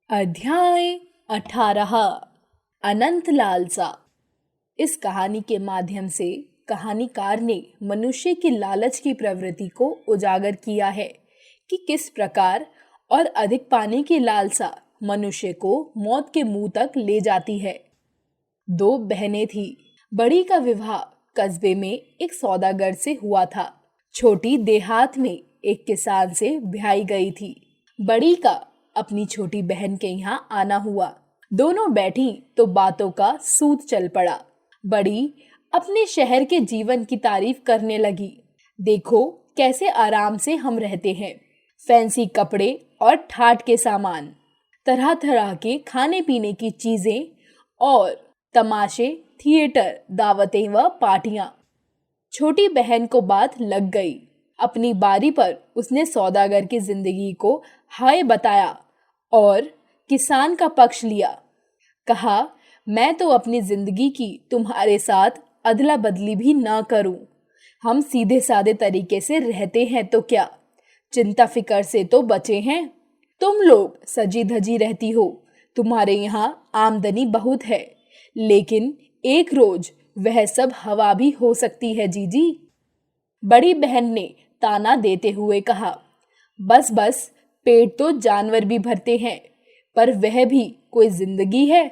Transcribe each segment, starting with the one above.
अध्याय 18। अनंत लालसा। इस कहानी के माध्यम से कहानीकार ने मनुष्य की लालच की प्रवृत्ति को उजागर किया है कि किस प्रकार और अधिक पाने की लालसा मनुष्य को मौत के मुंह तक ले जाती है। दो बहनें थी। बड़ी का विवाह कस्बे में एक सौदागर से हुआ था। छोटी देहात में एक किसान से ब्याही गई थी। बड़ी का अपनी छोटी बहन के यहाँ आना हुआ। दोनों बैठी तो बातों का सूत चल पड़ा। बड़ी अपने शहर के जीवन की तारीफ करने लगी। देखो कैसे आराम से हम रहते हैं। फैंसी कपड़े और ठाठ के सामान, तरह तरह के खाने पीने की चीजें और तमाशे, थिएटर, दावतें व पार्टियां। छोटी बहन को बात लग गई। अपनी बारी पर उसने सौदागर की जिंदगी को हाय बताया और किसान का पक्ष लिया। कहा, मैं तो अपनी जिंदगी की तुम्हारे साथ अदला बदली भी ना करूं। हम सीधे साधे तरीके से रहते हैं तो क्या, चिंता फिकर से तो बचे हैं। तुम लोग सजी धजी रहती हो, तुम्हारे यहाँ आमदनी बहुत है, लेकिन एक रोज वह सब हवा भी हो सकती है जीजी। बड़ी बहन ने ताना देते हुए कहा, बस बस, पेट तो जानवर भी भरते हैं, पर वह भी कोई जिंदगी है।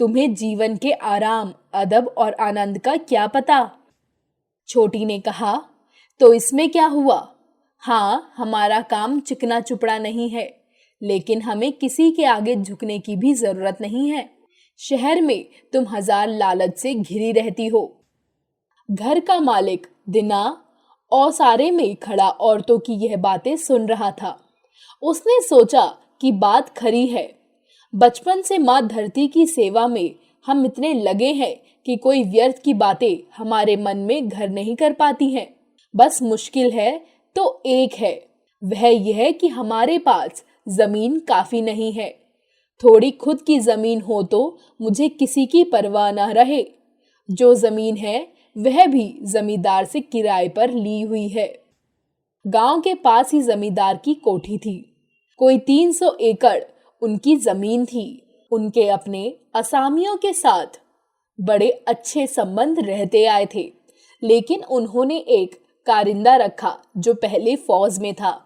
तुम्हें जीवन के आराम, अदब और आनंद का क्या पता। छोटी ने कहा, तो इसमें क्या हुआ। हाँ, हमारा काम चिकना चुपड़ा नहीं है, लेकिन हमें किसी के आगे झुकने की भी जरूरत नहीं है। शहर में तुम हजार लालच से घिरी रहती हो। घर का मालिक दिना औसारे में खड़ा औरतों की यह बातें सुन रहा था। उसने सोचा कि बात खरी है। बचपन से माँ धरती की सेवा में हम इतने लगे हैं कि कोई व्यर्थ की बातें हमारे मन में घर नहीं कर पाती हैं। बस मुश्किल है तो एक है, वह यह कि हमारे पास जमीन काफी नहीं है। थोड़ी खुद की जमीन हो तो मुझे किसी की परवाह ना रहे। जो जमीन है वह भी जमींदार से किराए पर ली हुई है। गांव के पास ही जमींदार की कोठी थी। कोई 300 एकड़ उनकी जमीन थी। उनके अपने असामियों के साथ बड़े अच्छे संबंध रहते आए थे, लेकिन उन्होंने एक कारिंदा रखा जो पहले फौज में था।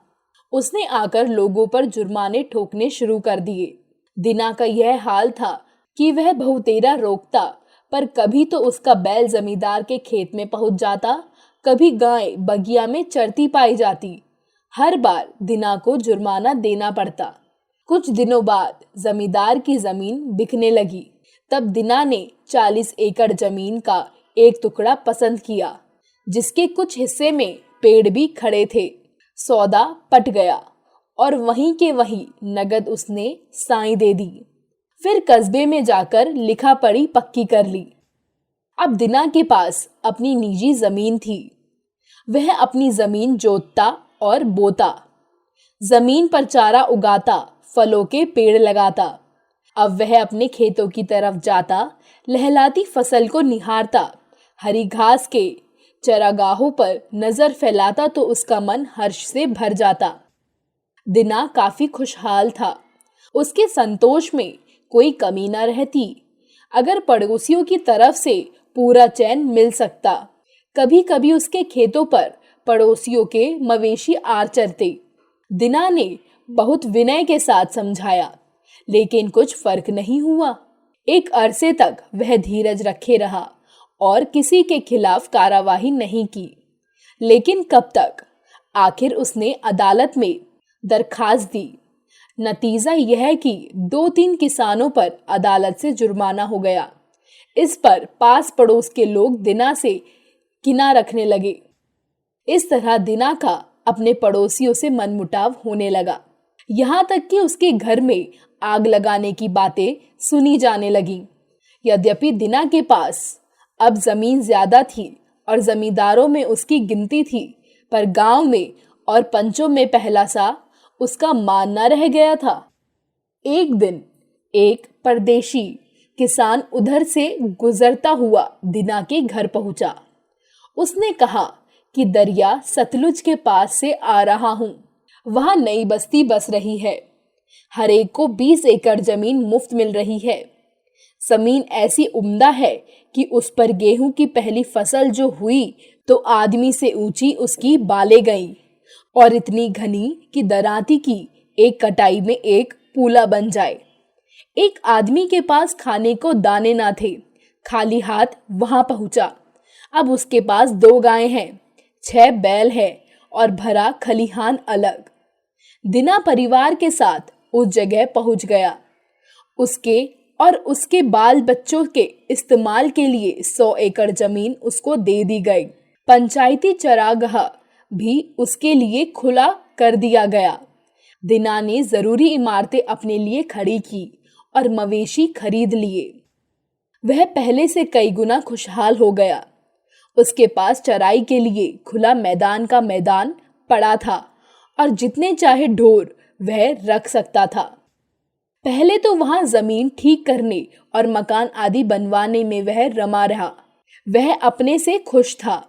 उसने आकर लोगों पर जुर्माने ठोकने शुरू कर दिए। दिना का यह हाल था कि वह बहुतेरा रोकता, पर कभी तो उसका बैल जमींदार के खेत में पहुंच जाता, कभी गाय बगिया में चरती पाई जाती। हर बार दिना को जुर्माना देना पड़ता। कुछ दिनों बाद जमींदार की जमीन बिकने लगी। तब दिना ने 40 एकड़ जमीन का एक टुकड़ा पसंद किया, जिसके कुछ हिस्से में पेड़ भी खड़े थे। सौदा पट गया और वहीं के वहीं नगद उसने साई दे दी। फिर कस्बे में जाकर लिखा पढ़ी पक्की कर ली। अब दिना के पास अपनी निजी जमीन थी। वह अपनी जमीन जोतता और बोता, जमीन पर चारा उगाता, फलों के पेड़ लगाता। अब वह अपने खेतों की तरफ जाता, लहलाती फसल को निहारता, हरी घास के चरागाहों पर नजर फैलाता तो उसका मन हर्ष से भर जाता। दिना काफी खुशहाल था। उसके संतोष में कोई कमी न रहती। अगर पड़ोसियों की तरफ से पूरा चैन मिल सकता। कभी कभी उसके खेतों पर पड़ोसियों के मवेशी आर चरते। दिना ने बहुत विनय के साथ समझाया, लेकिन कुछ फर्क नहीं हुआ। एक अरसे तक वह धीरज रखे रहा और किसी के खिलाफ कार्रवाई नहीं की। लेकिन कब तक? आखिर उसने अदालत में दरखास्त दी। नतीजा यह कि 2-3 किसानों पर अदालत से जुर्माना हो गया। इस पर पास पड़ोस के लोग दिना से किना रखने लगे। इस तरह दिना का अपने पड़ोसियों से मनमुटाव होने लगा। यहाँ तक कि उसके घर में आग लगाने की बातें सुनी जाने लगी। यद्यपि दिना के पास अब जमीन ज्यादा थी और जमींदारों में उसकी गिनती थी, पर गांव में और पंचों में पहला सा उसका मान न रह गया था। एक दिन एक परदेशी किसान उधर से गुजरता हुआ दिना के घर पहुंचा। उसने कहा कि दरिया सतलुज के पास से आ रहा हूं। वहां नई बस्ती बस रही है। हर एक को 20 एकड़ जमीन मुफ्त मिल रही है। जमीन ऐसी उम्दा है कि उस पर गेहूं की पहली फसल जो हुई तो आदमी से ऊंची उसकी बालें गईं और इतनी घनी कि दरांती की एक कटाई में एक पूला बन जाए। एक आदमी के पास खाने को दाने ना थे, खाली हाथ वहां पहुंचा। अब उसके पास 2 गायें हैं, 6 बैल है और भरा खलिहान अलग। दिना परिवार के साथ उस जगह पहुंच गया। उसके और उसके बाल बच्चों के इस्तेमाल के लिए 100 एकड़ जमीन उसको दे दी गई। पंचायती चरागाह भी उसके लिए खुला कर दिया गया। दिना ने जरूरी इमारतें अपने लिए खड़ी की और मवेशी खरीद लिए। वह पहले से कई गुना खुशहाल हो गया। उसके पास चराई के लिए खुला मैदान का मैदान पड़ा था और जितने चाहे ढोर वह रख सकता था। पहले तो वहां जमीन ठीक करने और मकान आदि बनवाने में वह रमा रहा। वह अपने से खुश था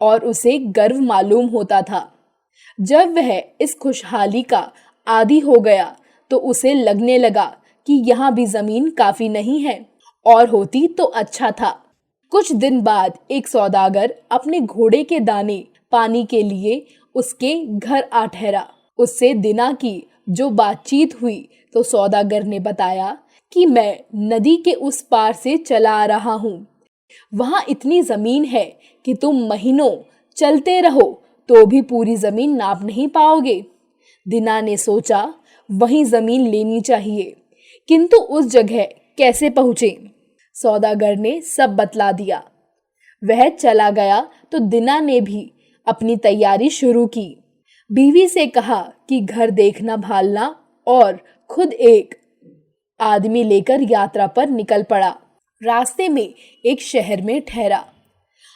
और उसे गर्व मालूम होता था। जब वह इस खुशहाली का आदी हो गया तो उसे लगने लगा कि यहाँ भी जमीन काफी नहीं है और होती तो अच्छा था। कुछ दिन बाद एक सौदागर अपने घोड़े के दाने पानी के लिए उसके घर आ ठहरा। उससे दिना की जो बातचीत हुई तो सौदागर ने बताया कि मैं नदी के उस पार से चला आ रहा हूँ। वहां इतनी जमीन है कि तुम महीनों चलते रहो तो भी पूरी जमीन नाप नहीं पाओगे। दिना ने सोचा वहीं जमीन लेनी चाहिए, किंतु उस जगह कैसे पहुंचे। सौदागर ने सब बतला दिया। वह चला गया तो दिना ने भी अपनी तैयारी शुरू की। बीवी से कहा कि घर देखना भालना और खुद एक आदमी लेकर यात्रा पर निकल पड़ा। रास्ते में एक शहर में ठहरा।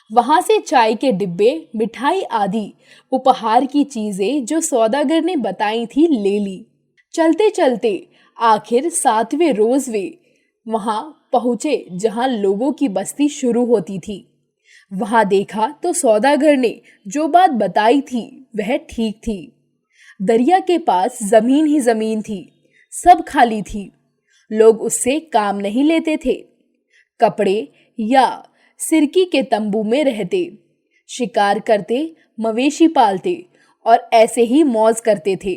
वहां से चाय के डिब्बे, मिठाई आदि उपहार की चीजें जो सौदागर ने बताई थी ले ली। चलते चलते आखिर 7वें रोज वे वहां पहुंचे जहां लोगों की बस्ती शुरू होती थी। वहां देखा तो सौदागर ने जो बात बताई थी वह ठीक थी। दरिया के पास जमीन ही जमीन थी, सब खाली थी। लोग उससे काम नहीं लेते थे। कपड़े या सिरकी के तंबू में रहते, शिकार करते, मवेशी पालते और ऐसे ही मौज करते थे।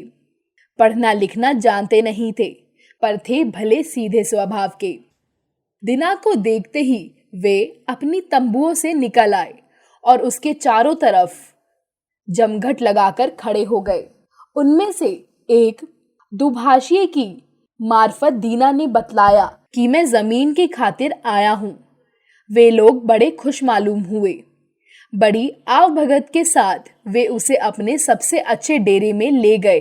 पढ़ना लिखना जानते नहीं थे, पर थे भले सीधे स्वभाव के। दिना को देखते ही वे अपनी तंबुओं से निकल आए और उसके चारों तरफ जमघट लगाकर खड़े हो गए। उनमें से एक दुभाषिए की मार्फत दीना ने बतलाया कि मैं जमीन की खातिर आया हूं। वे लोग बड़े खुश मालूम हुए। बड़ी आव भगत के साथ वे उसे अपने सबसे अच्छे डेरे में ले गए।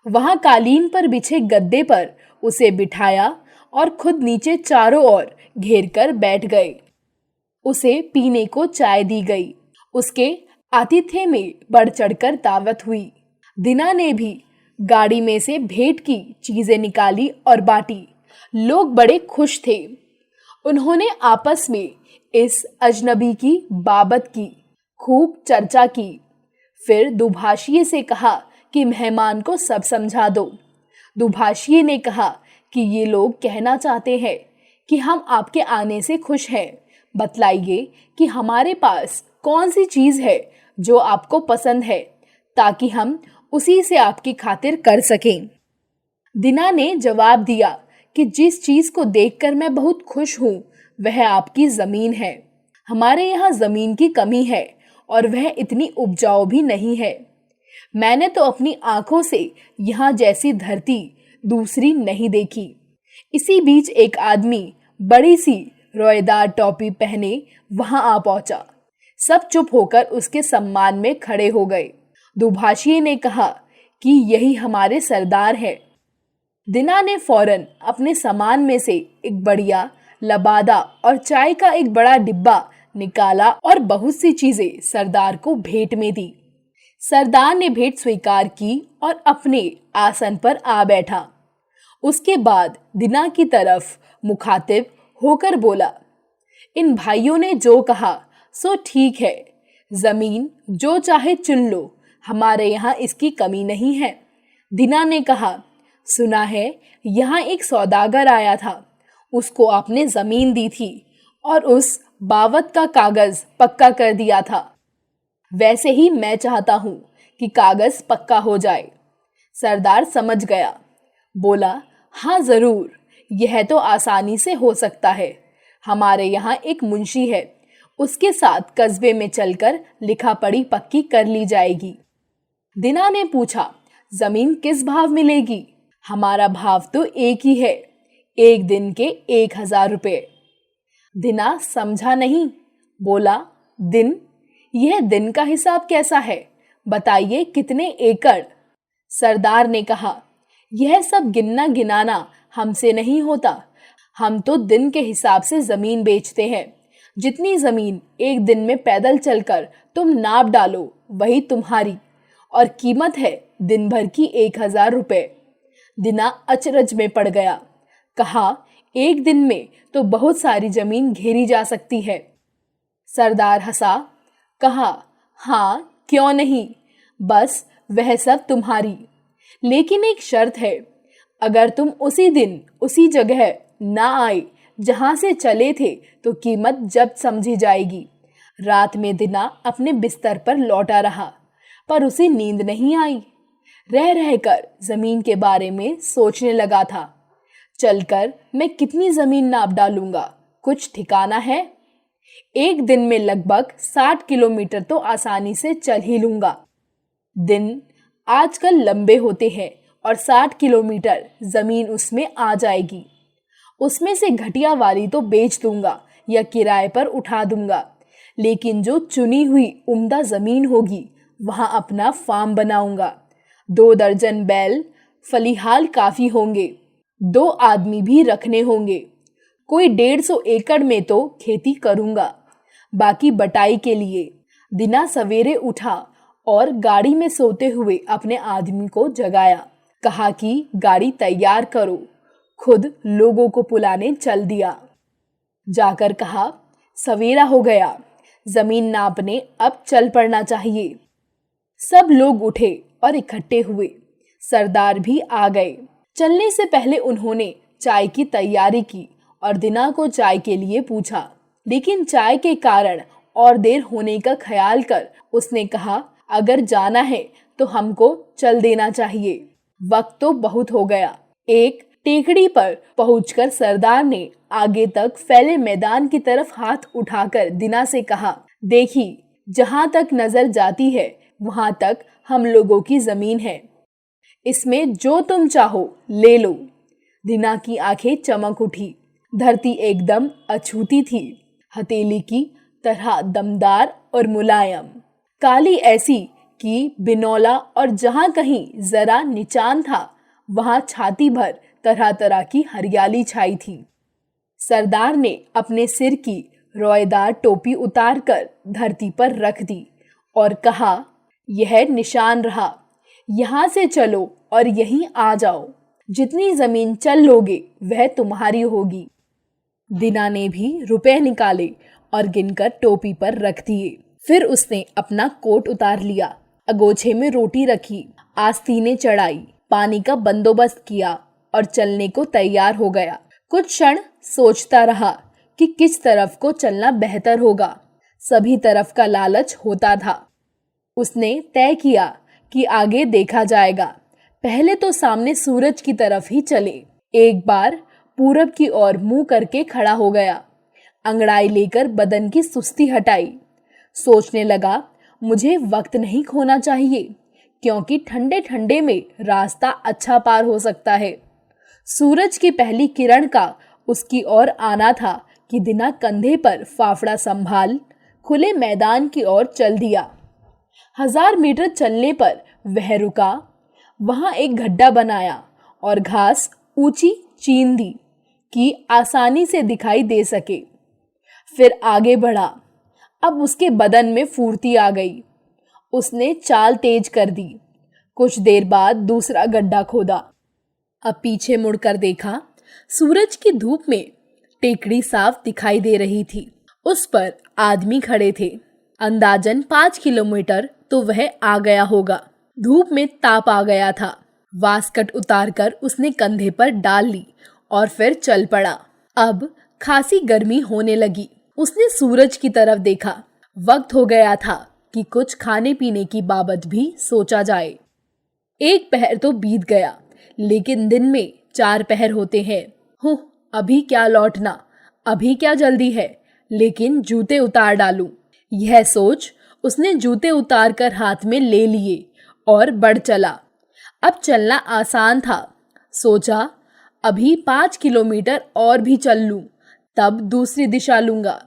वहां कालीन पर बिछे गद्दे पर उसे बिठाया और खुद नीचे चारों ओर घेर कर बैठ गए। उसे पीने को चाय दी गई। उसके आतिथ्य में बढ़ चढ़कर दावत हुई। दिना ने भी गाड़ी में से भेंट की चीजें निकाली और बांटी। लोग बड़े खुश थे। उन्होंने आपस में इस अजनबी की बाबत की खूब चर्चा की। फिर दुभाषिए से कहा कि मेहमान को सब समझा दो। दुभाषिए ने कहा कि ये लोग कहना चाहते हैं कि हम आपके आने से खुश हैं। बतलाइए कि हमारे पास कौन सी चीज है जो आपको पसंद है, ताकि हम उसी से आपकी खातिर कर सकें। दिना ने जवाब दिया कि जिस चीज को देखकर मैं बहुत खुश हूँ वह आपकी जमीन है। हमारे यहाँ जमीन की कमी है और वह इतनी उपजाऊ भी नहीं है। मैंने तो अपनी आंखों से यहाँ जैसी धरती दूसरी नहीं देखी। इसी बीच एक आदमी बड़ी सी रोएदार टोपी पहने वहां आ पहुंचा। सब चुप होकर उसके सम्मान में खड़े हो गए। दुभाषिए ने कहा कि यही हमारे सरदार है। दिना ने फौरन अपने सामान में से एक बढ़िया लबादा और चाय का एक बड़ा डिब्बा निकाला और बहुत सी चीजें सरदार को भेंट में दी। सरदार ने भेंट स्वीकार की और अपने आसन पर आ बैठा। उसके बाद दिना की तरफ मुखातिब होकर बोला, इन भाइयों ने जो कहा सो ठीक है। जमीन जो चाहे चुन लो, हमारे यहाँ इसकी कमी नहीं है। दिना ने कहा, सुना है यहाँ एक सौदागर आया था, उसको आपने जमीन दी थी और उस बावत का कागज पक्का कर दिया था। वैसे ही मैं चाहता हूं कि कागज पक्का हो जाए। सरदार समझ गया, बोला, हाँ जरूर, यह तो आसानी से हो सकता है। हमारे यहाँ एक मुंशी है, उसके साथ कस्बे में चलकर लिखा पढ़ी पक्की कर ली जाएगी। दिना ने पूछा, जमीन किस भाव मिलेगी? हमारा भाव तो एक ही है, एक दिन के 1,000 रुपये। दिना समझा नहीं, बोला, दिन? यह दिन का हिसाब कैसा है? बताइए कितने एकड़? सरदार ने कहा, यह सब गिनना गिनाना हमसे नहीं होता, हम तो दिन के हिसाब से जमीन बेचते हैं। जितनी जमीन एक दिन में पैदल चलकर तुम नाप डालो वही तुम्हारी, और कीमत है दिन भर की 1,000 रुपये। दिना अचरज में पड़ गया, कहा, एक दिन में तो बहुत सारी जमीन घेरी जा सकती है। सरदार हंसा, कहा, हाँ क्यों नहीं, बस वह सब तुम्हारी, लेकिन एक शर्त है, अगर तुम उसी दिन उसी जगह ना आए जहां से चले थे तो कीमत जब्त समझी जाएगी। रात में दिना अपने बिस्तर पर लौटा रहा, पर उसे नींद नहीं आई। रह रहकर जमीन के बारे में सोचने लगा था, चलकर मैं कितनी जमीन नाप डालूंगा, कुछ ठिकाना है? एक दिन में लगभग 60 किलोमीटर तो आसानी से चल ही लूंगा। दिन आजकल लंबे होते हैं और 60 किलोमीटर जमीन उसमें आ जाएगी। उसमें से घटिया वाली तो बेच दूंगा या किराए पर उठा दूंगा, लेकिन जो चुनी हुई उम्दा जमीन होगी वहां अपना फार्म बनाऊंगा। 2 दर्जन बैल फलिहाल काफी होंगे, 2 आदमी भी रखने होंगे। कोई 150 एकड़ में तो खेती करूंगा, बाकी बटाई के लिए। दिना सवेरे उठा और गाड़ी में सोते हुए अपने आदमी को जगाया, कहा कि गाड़ी तैयार करो। खुद लोगों को बुलाने चल दिया। जाकर कहा, सवेरा हो गया, जमीन नापने अब चल पड़ना चाहिए। सब लोग उठे और इकट्ठे हुए। सरदार भी आ गए। चलने से पहले उन्होंने चाय की तैयारी की और दिना को चाय के लिए पूछा, लेकिन चाय के कारण और देर होने का ख्याल कर उसने कहा, अगर जाना है तो हमको चल देना चाहिए, वक्त तो बहुत हो गया। एक टेकड़ी पर पहुंचकर सरदार ने आगे तक फैले मैदान की तरफ हाथ उठाकर दिना से कहा, देखी, जहां तक नजर जाती है वहां तक हम लोगों की जमीन है, इसमें जो तुम चाहो ले लो। दिना की आंखें चमक उठी। धरती एकदम अछूती थी, हथेली की तरह दमदार और मुलायम, काली ऐसी कि बिनौला, और जहां कहीं जरा निचान था वहां छाती भर तरह तरह की हरियाली छाई थी। सरदार ने अपने सिर की रोएदार टोपी उतारकर धरती पर रख दी और कहा, यह निशान रहा, यहाँ से चलो और यहीं आ जाओ। जितनी जमीन चल लोगे वह तुम्हारी होगी। दिना ने भी रुपए निकाले और गिनकर टोपी पर रख दिए। फिर उसने अपना कोट उतार लिया, अगोछे में रोटी रखी, आस्तीनें चढ़ाई, पानी का बंदोबस्त किया और चलने को तैयार हो गया। कुछ क्षण सोचता रहा कि किस तरफ को चलना बेहतर होगा। सभी तरफ का लालच होता था। उसने तय किया कि आगे देखा जाएगा, पहले तो सामने सूरज की तरफ ही चले। एक बार पूरब की ओर मुंह करके खड़ा हो गया, अंगड़ाई लेकर बदन की सुस्ती हटाई। सोचने लगा, मुझे वक्त नहीं खोना चाहिए, क्योंकि ठंडे ठंडे में रास्ता अच्छा पार हो सकता है। सूरज की पहली किरण का उसकी ओर आना था कि दिना कंधे पर फाफड़ा संभाल खुले मैदान की ओर चल दिया। 1000 मीटर चलने पर वह रुका। वहां एक गड्ढा बनाया और घास ऊंची चीन दी कि आसानी से दिखाई दे सके। फिर आगे बढ़ा। अब उसके बदन में फुर्ती आ गई। उसने चाल तेज कर दी। कुछ देर बाद दूसरा गड्ढा खोदा। अब पीछे मुड़कर देखा, सूरज की धूप में टेकड़ी साफ दिखाई दे रही थी। उस पर आदमी खड़े थे। अंदाजन 5 किलोमीटर तो वह आ गया होगा। धूप में ताप आ गया था। वास्कट उतारकर उसने कंधे पर डाल ली और फिर चल पड़ा। अब खासी गर्मी होने लगी। उसने सूरज की तरफ देखा। वक्त हो गया था कि कुछ खाने पीने की बाबत भी सोचा जाए। एक पहर तो बीत गया, लेकिन दिन में 4 पहर होते हैं। अभी क्या लौटना, अभी क्या जल्दी है, लेकिन जूते उतार डालूं। यह सोच उसने जूते उतार कर हाथ में ले लिए और बढ़ चला। अब चलना आसान था। सोचा अभी 5 किलोमीटर और भी चल लूं, तब दूसरी दिशा लूंगा।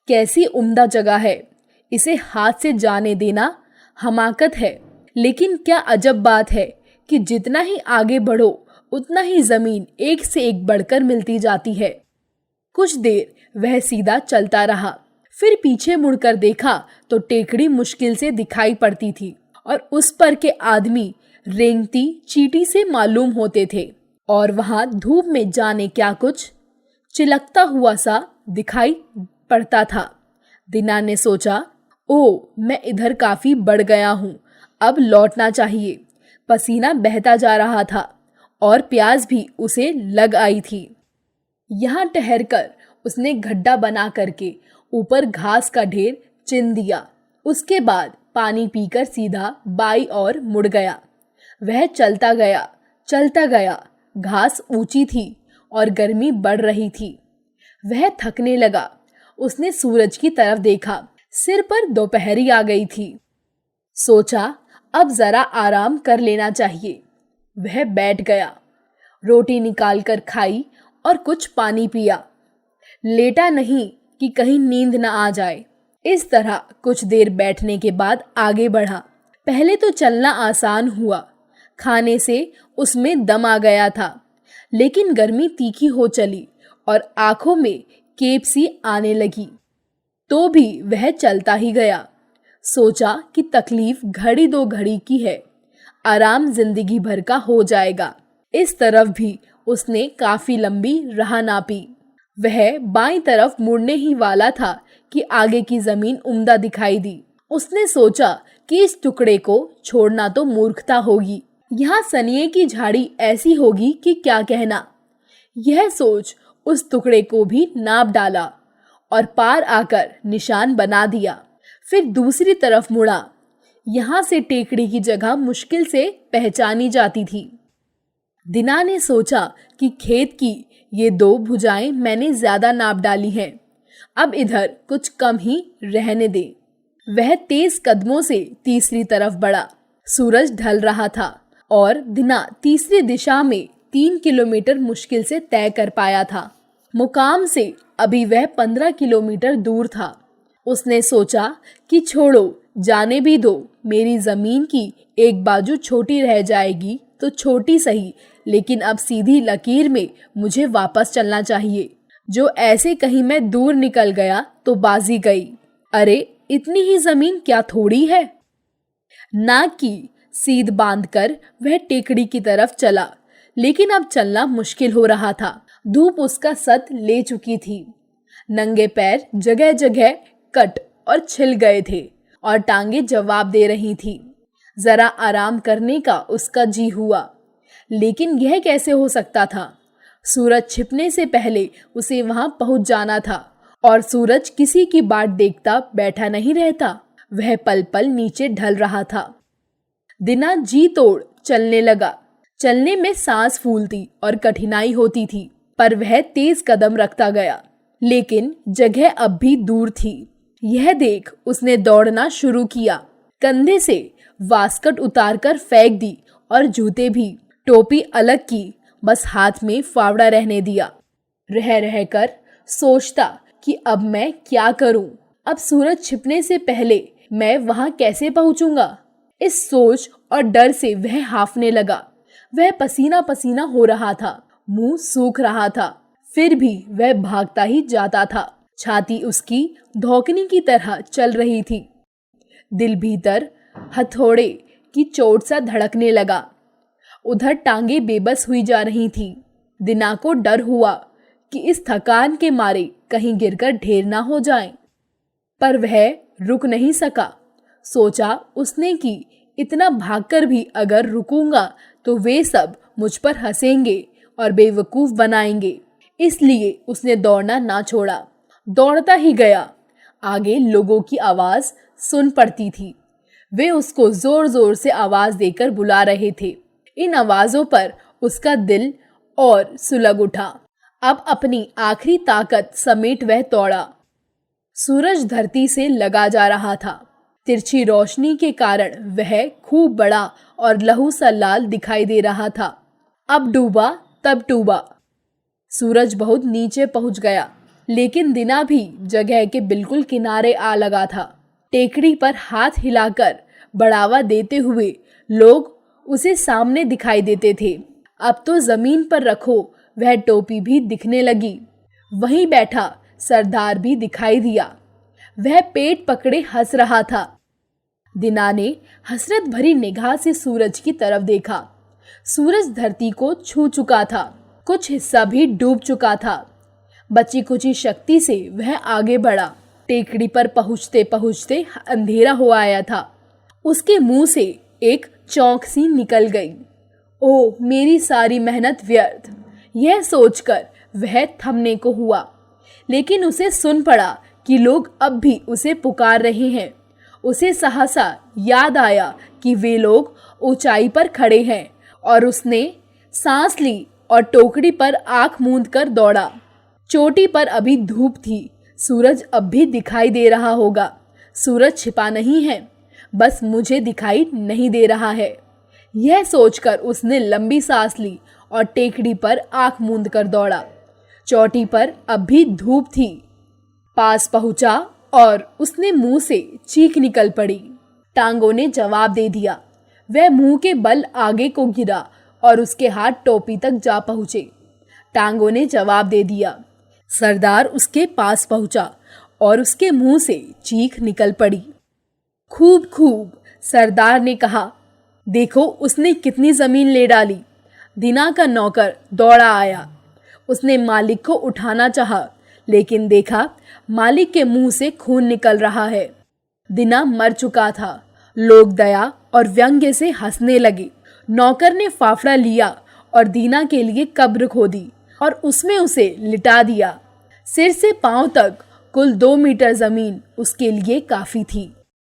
कैसी उम्दा जगह है, इसे हाथ से जाने देना हमाकत है। लेकिन क्या अजब बात है कि जितना ही आगे बढ़ो उतना ही जमीन एक से एक बढ़कर मिलती जाती है। कुछ देर वह सीधा चलता रहा, फिर पीछे मुड़कर देखा तो टेकड़ी मुश्किल से दिखाई पड़ती थी और उस पर के आदमी रेंगती चींटी से मालूम होते थे। और वहां धूप में जाने क्या कुछ चिलकता हुआ सा दिखाई पड़ता था। दीना ने सोचा, ओ मैं इधर काफी बढ़ गया हूं, अब लौटना चाहिए। पसीना बहता जा रहा था और प्यास भी उसे लग आई थी। यहाँ ठहरकर उसने गड्ढा बना करके ऊपर घास का ढेर चिन दिया। उसके बाद पानी पीकर सीधा बाई ओर मुड़ गया। वह चलता गया। घास ऊंची थी और गर्मी बढ़ रही थी। वह थकने लगा। उसने सूरज की तरफ देखा। सिर पर दोपहरी आ गई थी। सोचा अब जरा आराम कर लेना चाहिए। वह बैठ गया, रोटी निकालकर खाई और कुछ पानी पिया। लेटा नहीं कि कहीं नींद न आ जाए। इस तरह कुछ देर बैठने के बाद आगे बढ़ा। पहले तो चलना आसान हुआ। खाने से उसमें दम आ गया था, लेकिन गर्मी तीखी हो चली और आंखों में केप सी आने लगी। तो भी वह चलता ही गया। सोचा कि तकलीफ घड़ी 2 घड़ी की है, आराम जिंदगी भर का हो जाएगा। इस तरफ भी उसने काफी लंबी राह नापी। वह बाईं तरफ मुड़ने ही वाला था कि आगे की जमीन उम्दा दिखाई दी। उसने सोचा कि इस टुकड़े को छोड़ना तो मूर्खता होगी। यहाँ सनिये की झाड़ी ऐसी होगी कि क्या कहना। यह सोच उस टुकड़े को भी नाप डाला और पार आकर निशान बना दिया। फिर दूसरी तरफ मुड़ा। यहाँ से टेकड़ी की जगह मुश्किल से पहचानी जाती थी। दीना ने सोचा कि खेत की ये 2 भुजाएं मैंने ज्यादा नाप डाली हैं, अब इधर कुछ कम ही रहने दे। वह तेज कदमों से तीसरी तरफ बढ़ा। सूरज ढल रहा था और दीना तीसरी दिशा में 3 किलोमीटर मुश्किल से तय कर पाया था। मुकाम से अभी वह 15 किलोमीटर दूर था। उसने सोचा कि छोड़ो, जाने भी दो। मेरी जमीन की एक बाजू छोटी रह जाएगी तो छोटी सही, लेकिन अब सीधी लकीर में मुझे वापस चलना चाहिए। जो ऐसे कहीं मैं दूर निकल गया तो बाजी गई। अरे इतनी ही जमीन क्या थोड़ी है। नाक की सीध बांधकर वह टेकड़ी की तरफ चला, लेकिन अब चलना मुश्किल हो रहा था। धूप उसका सत ले चुकी थी। नंगे पैर जगह जगह कट और छिल गए थे और टांगे जवाब दे रही थी। जरा आराम करने का उसका जी हुआ, लेकिन यह कैसे हो सकता था। सूरज छिपने से पहले उसे वहां पहुंच जाना था और सूरज किसी की बाट देखता बैठा नहीं रहता। वह पल पल नीचे ढल रहा था। दीना जी तोड़ चलने लगा। चलने में सांस फूलती और कठिनाई होती थी, पर वह तेज कदम रखता गया। लेकिन जगह अब भी दूर थी। यह देख उसने दौड़ना शुरू किया। कंधे से वास्कट उतारकर फेंक दी और जूते भी। टोपी अलग की, बस हाथ में फावड़ा रहने दिया। रह रहकर सोचता कि अब मैं क्या करूं। अब सूरज छिपने से पहले मैं वहां कैसे पहुंचूंगा। इस सोच और डर से वह हांफने लगा। वह पसीना पसीना हो रहा था, मुंह सूख रहा था, फिर भी वह भागता ही जाता था। छाती उसकी धौकनी की तरह चल रही थी। दिल भीतर हथौड़े की चोट सा धड़कने लगा। उधर टांगे बेबस हुई जा रही थी। दीना को डर हुआ कि इस थकान के मारे कहीं गिरकर ढेर ना हो जाएं, पर वह रुक नहीं सका। सोचा उसने कि इतना भागकर भी अगर रुकूंगा तो वे सब मुझ पर हंसेंगे और बेवकूफ बनाएंगे। इसलिए उसने दौड़ना ना छोड़ा, दौड़ता ही गया। आगे लोगों की आवाज सुन पड़ती थी। वे उसको जोर जोर से आवाज देकर बुला रहे थे। इन आवाजों पर उसका दिल और सुलग उठा। अब अपनी आखिरी ताकत समेट वह दौड़ा। सूरज धरती से लगा जा रहा था। तिरछी रोशनी के कारण वह खूब बड़ा और लहू सा लाल दिखाई दे रहा था। अब डूबा तब डूबा। सूरज बहुत नीचे पहुंच गया, लेकिन दिना भी जगह के बिल्कुल किनारे आ लगा था। टेकड़ी पर हाथ हिलाकर बढ़ावा देते हुए लोग उसे सामने दिखाई देते थे। अब तो जमीन पर रखो वह टोपी भी दिखने लगी। वहीं बैठा सरदार भी दिखाई दिया। वह पेट पकड़े हंस रहा था। दिना ने हसरत भरी निगाह से सूरज की तरफ देखा। सूरज धरती को छू चुका था, कुछ हिस्सा भी डूब चुका था। बची कुची शक्ति से वह आगे बढ़ा। टेकड़ी पर पहुंचते पहुंचते अंधेरा हो आया था। उसके मुंह से एक चौंक सी निकल गई। ओह, मेरी सारी मेहनत व्यर्थ, यह सोचकर वह थमने को हुआ। लेकिन उसे सुन पड़ा कि लोग अब भी उसे पुकार रहे हैं। उसे सहसा याद आया कि वे लोग ऊंचाई पर खड़े हैं और उसने सांस ली और टोकरी पर आंख मूंद कर दौड़ा। चोटी पर अभी धूप थी, सूरज अब भी दिखाई दे रहा होगा। सूरज छिपा नहीं है, बस मुझे दिखाई नहीं दे रहा है। यह सोचकर उसने लंबी सांस ली और टेकड़ी पर आंख मूंद कर दौड़ा। चोटी पर अब भी धूप थी। पास पहुंचा और उसने मुंह से चीख निकल पड़ी। टांगों ने जवाब दे दिया। वह मुंह के बल आगे को गिरा और उसके हाथ टोपी तक जा पहुंचे। टांगों ने जवाब दे दिया। सरदार उसके पास पहुंचा और उसके मुंह से चीख निकल पड़ी। खूब खूब, सरदार ने कहा। देखो उसने कितनी जमीन ले डाली। दिना का नौकर दौड़ा आया। उसने मालिक को उठाना चाहा, लेकिन देखा मालिक के मुंह से खून निकल रहा है। दिना मर चुका था। लोग दया और व्यंग्य से हंसने लगे। नौकर ने फाफड़ा लिया और दीना के लिए कब्र खोदी और उसमें उसे लिटा दिया। सिर से पांव तक कुल 2 मीटर जमीन उसके लिए काफी थी।